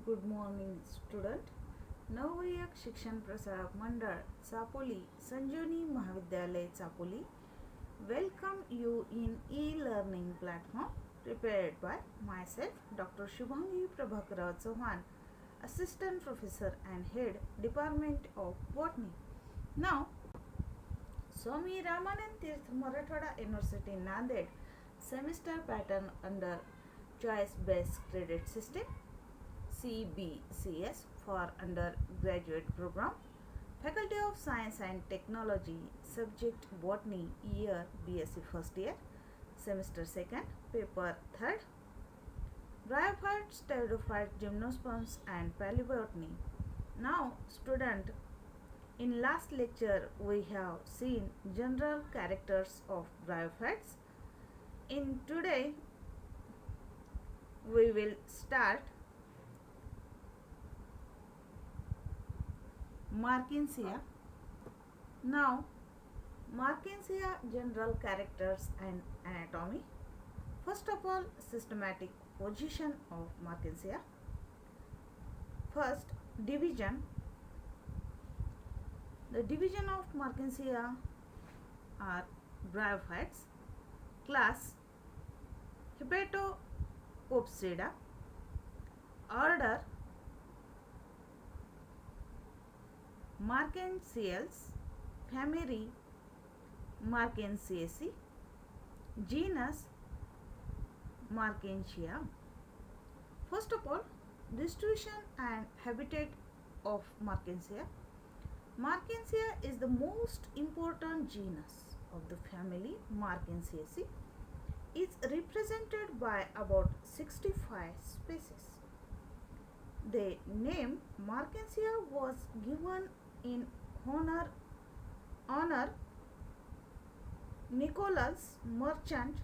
Good morning student. नवयक शिक्षण प्रसारक मंडळ चापोली संजीवनी महाविद्यालय Chapoli welcome you in e-learning platform prepared by myself Dr. Shubhangi Prabhakar Chavan, Assistant Professor and Head Department of Botany. Now, Swami Ramanand Tirth Marathwada University Nanded semester pattern under choice based credit system CBCS for undergraduate program, Faculty of Science and Technology, subject Botany, year BSc first year, semester second, paper third, Bryophytes, Pteridophytes, Gymnosperms and Paleo-botany. Now, student, in last lecture we have seen general characters of Bryophytes. In today we will start Marchantia. Now, Marchantia general characters and anatomy. First of all, systematic position of Marchantia. First, division. The division of Marchantia are Bryophytes, class Hepatocopsida, order Marchantiales, family Marchantiaceae, genus Marchantia. First of all, distribution and habitat of Marchantia. Marchantia is the most important genus of the family Marchantiaceae. It's represented by about 65 species. The name Marchantia was given in honor Nicholas Marchant,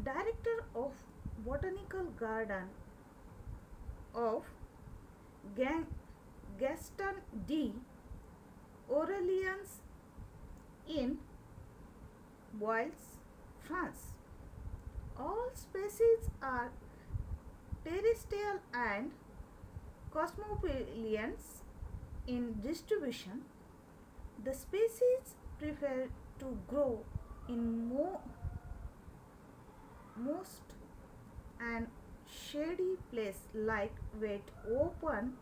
director of Botanical Garden of Gaston D. Orleans in Boils, France. All species are terrestrial and cosmopolians in distribution. The species prefer to grow in moist and shady place like wet open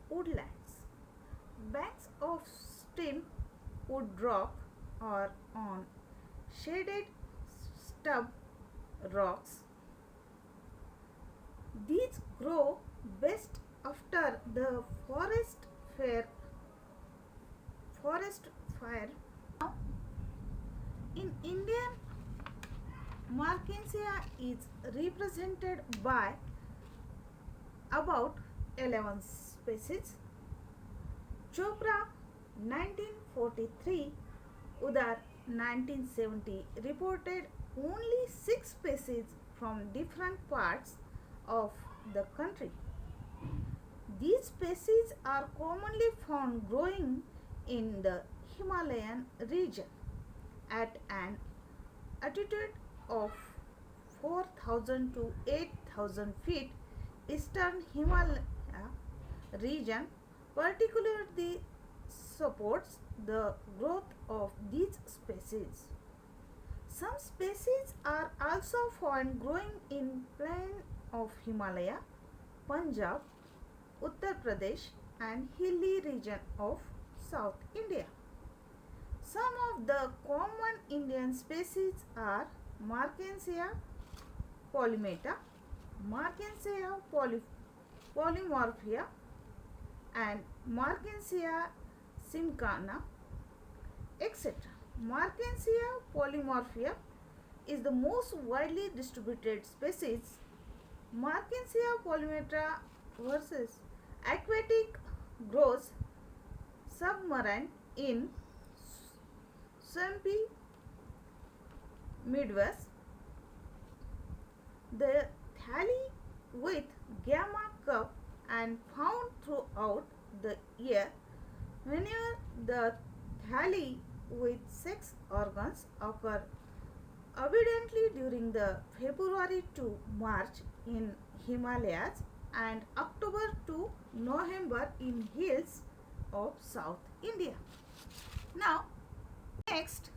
woodlands, banks of still wood rock or on shaded stub rocks. These grow best after the forest fire. Now, in Indian, Marchantia is represented by about 11 species. Chopra 1943, Udar 1970 reported only 6 species from different parts of the country. These species are commonly found growing in the Himalayan region at an altitude of 4,000 to 8,000 feet. Eastern Himalaya region particularly supports the growth of these species. Some species are also found growing in plain of Himalaya, Punjab, Uttar Pradesh and hilly region of South India. Some of the common Indian species are Marchantia polymeta, Marchantia polymorphia and Marchantia simcana, etc. Marchantia polymorphia is the most widely distributed species. Marchantia polymeta versus aquatic grows submarine in swampy Midwest. The thalli with gamma cup and found throughout the year. Whenever the thalli with sex organs occur abundantly during the February to March in Himalayas, and October to November in hills of South India. Now, next,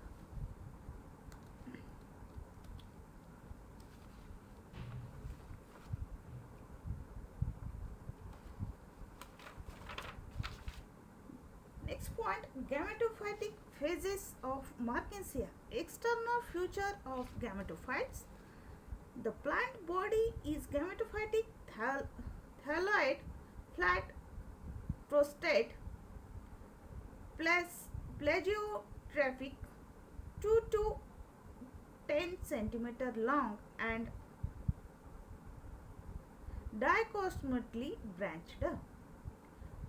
next point, gametophytic phases of Marchantia. External feature of gametophytes. The plant body is gametophytic, thalloid, flat prostate, plesiotraphic, 2 to 10 centimeter long and dichotomously branched.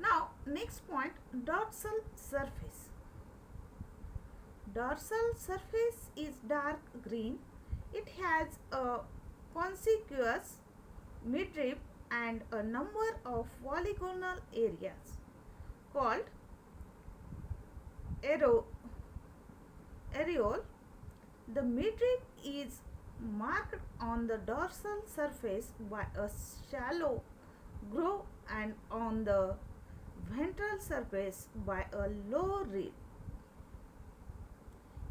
Now, next point, dorsal surface. Dorsal surface is dark green. It has a conspicuous midrib and a number of polygonal areas called areole. The midrib is marked on the dorsal surface by a shallow groove and on the ventral surface by a low rib.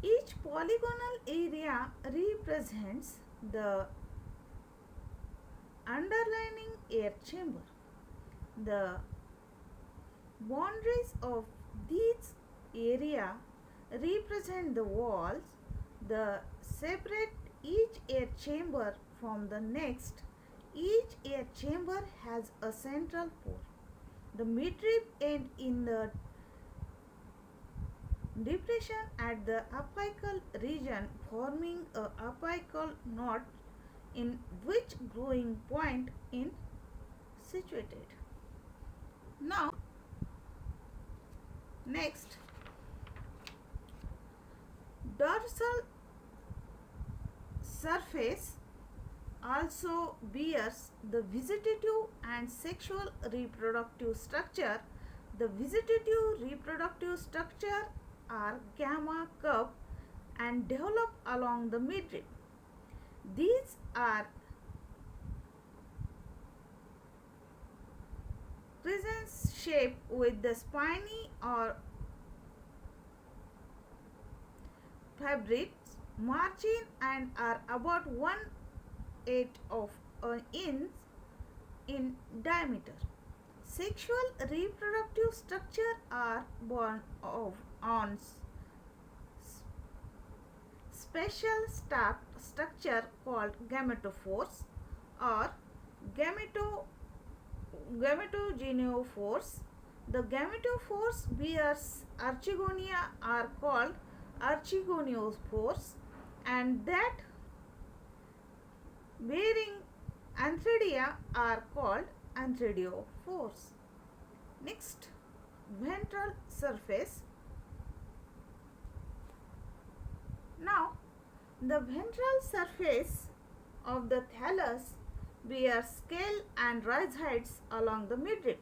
Each polygonal area represents the underlying air chamber. The boundaries of these area represent the walls that separate each air chamber from the next. Each air chamber has a central pore. The midrib ends in the depression at the apical region, forming a apical knot in which growing point is situated. Now, next, dorsal surface also bears the vegetative and sexual reproductive structure. The vegetative reproductive structure are gamma curve and develop along the midrib. These are crescent shape with the spiny or fibrous margin and are about 1/8 of an inch in diameter. Sexual reproductive structure are born on special structure called gametophores or gametogeneophores. The gametophores bears archegonia are called archegoniophores and that bearing antheridia are called anthridiophores. Next, ventral surface. Now, the ventral surface of the thallus bears scale and rhizoids along the midrib.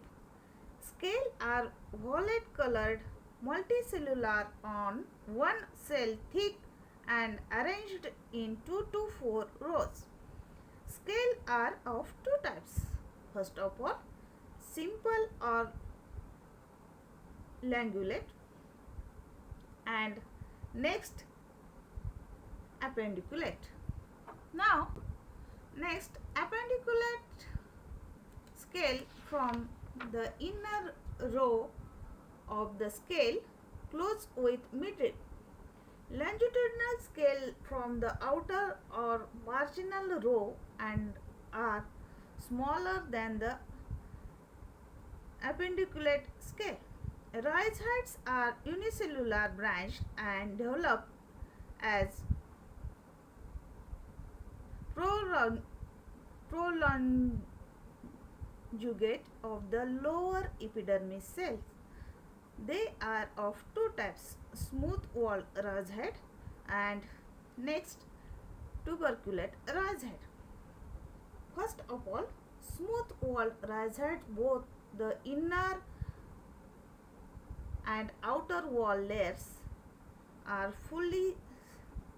Scale are violet colored, multicellular on one cell thick and arranged in 2 to 4 rows. Scale are of two types. First of all, simple or lanceolate and next appendiculate. Now, next appendiculate scale from the inner row of the scale close with midrib. Longitudinal scale from the outer or marginal row and are smaller than the appendiculate scale. Rhizoids are unicellular branched and develop as prolongate of the lower epidermis cells. They are of two types, smooth walled rhizoid and next tuberculate rhizoid. First of all, smooth walled rhizoid, both the inner and outer wall layers are fully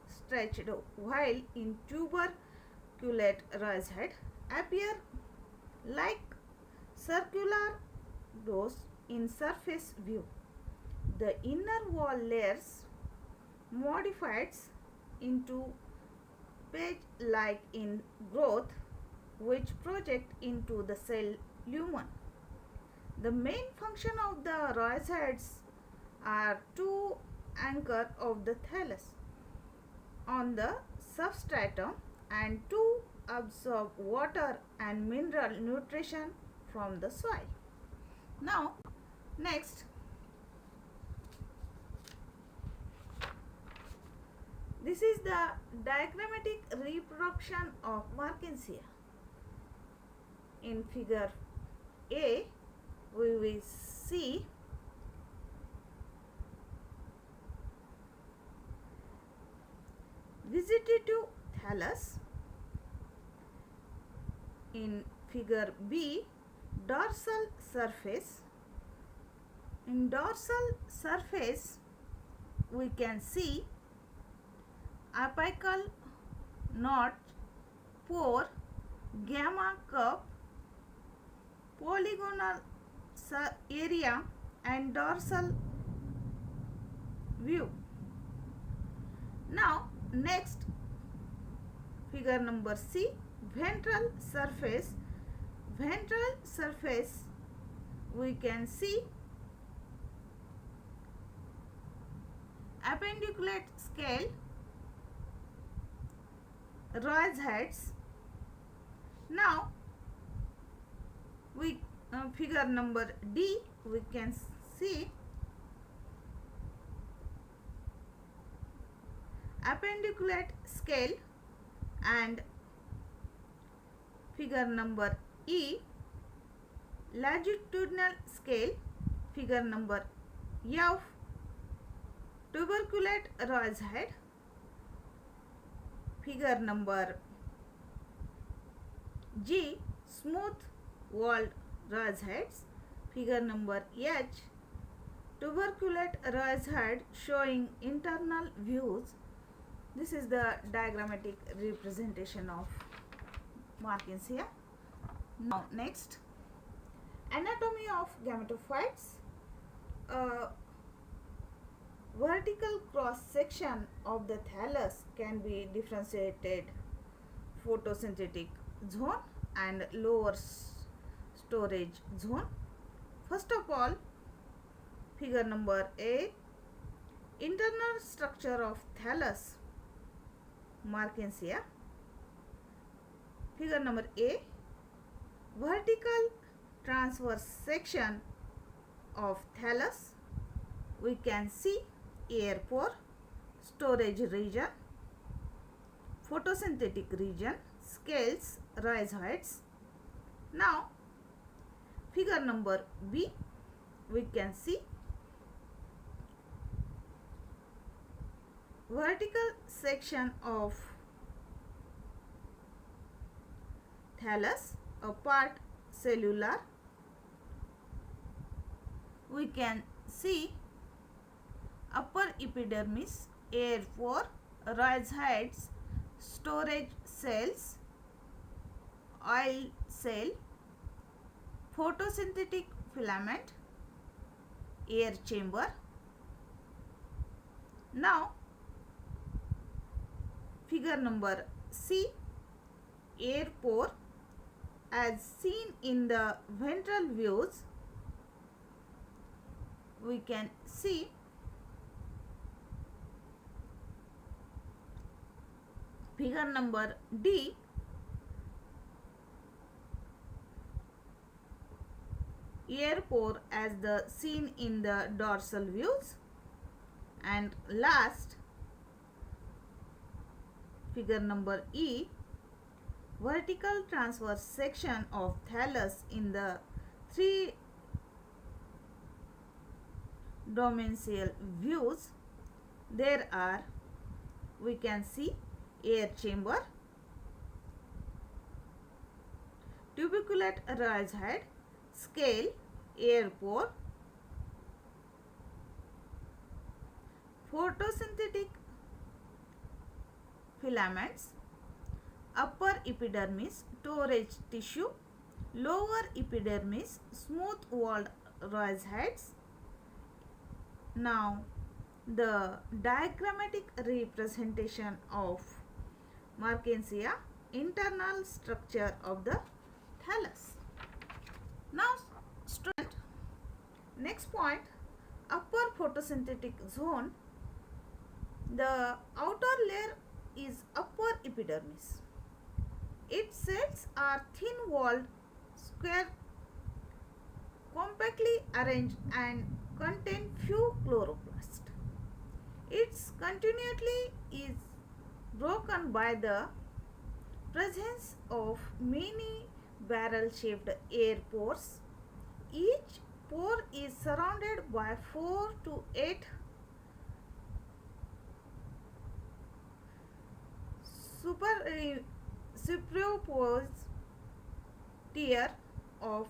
stretched, while in tuberculate rhizoid appear like circular growth in surface view. The inner wall layers modified into page-like in growth which project into the cell lumen. The main function of the rhizoids are to anchor of the thallus on the substratum and to absorb water and mineral nutrition from the soil. Now, next, this is the diagrammatic reproduction of Marchantia. In figure A, we will see vegetative thallus. In figure B, dorsal surface. In dorsal surface, we can see apical notch, pore, gamma cup, polygonal area and dorsal view. Now next, figure number C, ventral surface. Ventral surface, we can see appendiculate scale, rhizoids. Now we figure number D, we can see appendiculate scale, and figure number E, longitudinal scale. Figure number F, tuberculate rhizoid. Figure number G, smooth walled rhizoids. Figure number H, tuberculate rhizoid showing internal views. This is the diagrammatic representation of Marchantia. Now next, anatomy of gametophytes. Vertical cross section of the thallus can be differentiated photosynthetic zone and lower storage zone. First of all, figure number A, internal structure of thallus Marchantia. Figure number A, vertical transverse section of thallus. We can see air pore, storage region, photosynthetic region, scales, rhizoids. Now, figure number B, we can see vertical section of thallus, a part cellular. We can see upper epidermis, air pore, rhizoids, storage cells, oil cell, photosynthetic filament, air chamber. Now, figure number C, air pore as seen in the ventral views. We can see figure number D, air pore as the seen in the dorsal views, and last figure number E, vertical transverse section of thallus in the three dimensional views. There are, we can see air chamber, tuberculate rhizoid, scale, air pore, photosynthetic filaments, upper epidermis, storage tissue, lower epidermis, smooth walled rhizoids. Now the diagrammatic representation of Marchantia, internal structure of the thallus. Now student, next point, upper photosynthetic zone. The outer layer is upper epidermis. Its cells are thin walled, square, compactly arranged and contain few chloroplasts. Its continuity is broken by the presence of many barrel-shaped air pores. Each pore is surrounded by 4 to 8 superposed tier of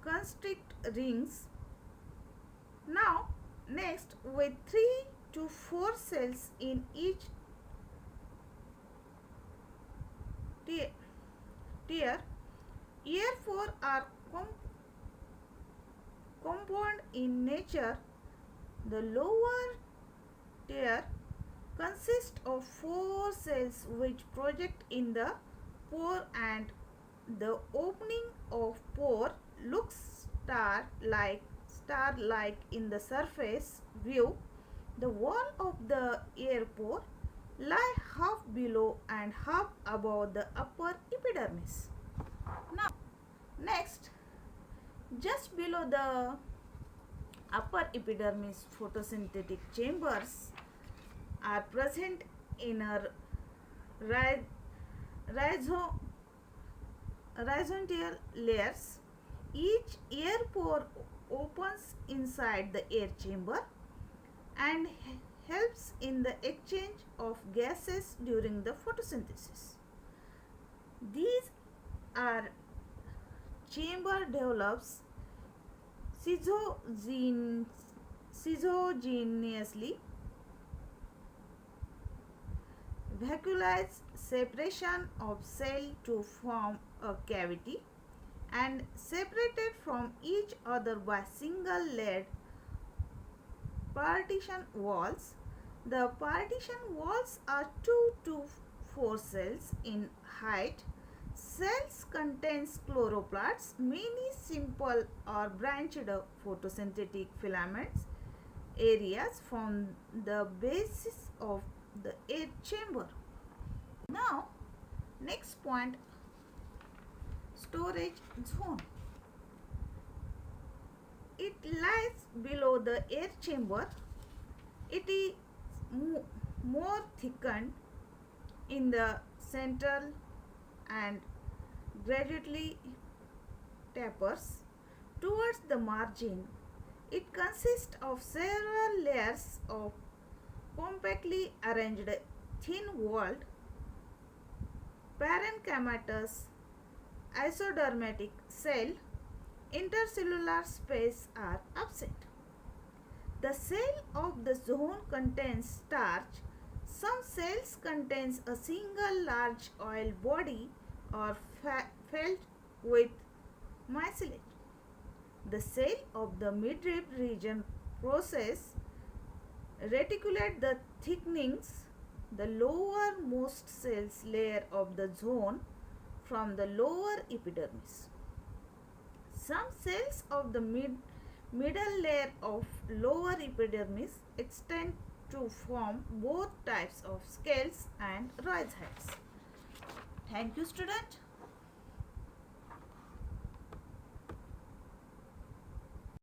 constrict rings. Now next, with 3 to 4 cells in each tier, air pore are compound in nature. The lower tier consists of 4 cells which project in the pore, and the opening of pore looks star-like in the surface view. The wall of the air pore lie half below and half above the upper epidermis. Now next, just below the upper epidermis, photosynthetic chambers are present in a horizontal layers. Each air pore opens inside the air chamber and helps in the exchange of gases during the photosynthesis. These are chamber develops schizogeneously. Vacuolize separation of cell to form a cavity and separated from each other by single layered partition walls. The partition walls are 2 to 4 cells in height. Cells contains chloroplasts, many simple or branched photosynthetic filaments. Areas form the basis of the air chamber. Now next point, storage zone. It lies below the air chamber. It is more thickened in the central and gradually tapers towards the margin. It consists of several layers of compactly arranged thin-walled parenchymatous isodermatic cell. Intercellular space are absent. The cell of the zone contains starch. Some cells contains a single large oil body or filled with mycelium. The cell of the midrib region process reticulate the thickenings. The lowermost cells layer of the zone from the lower epidermis. Some cells of the middle layer of lower epidermis extend to form both types of scales and rhizoids. Thank you, student.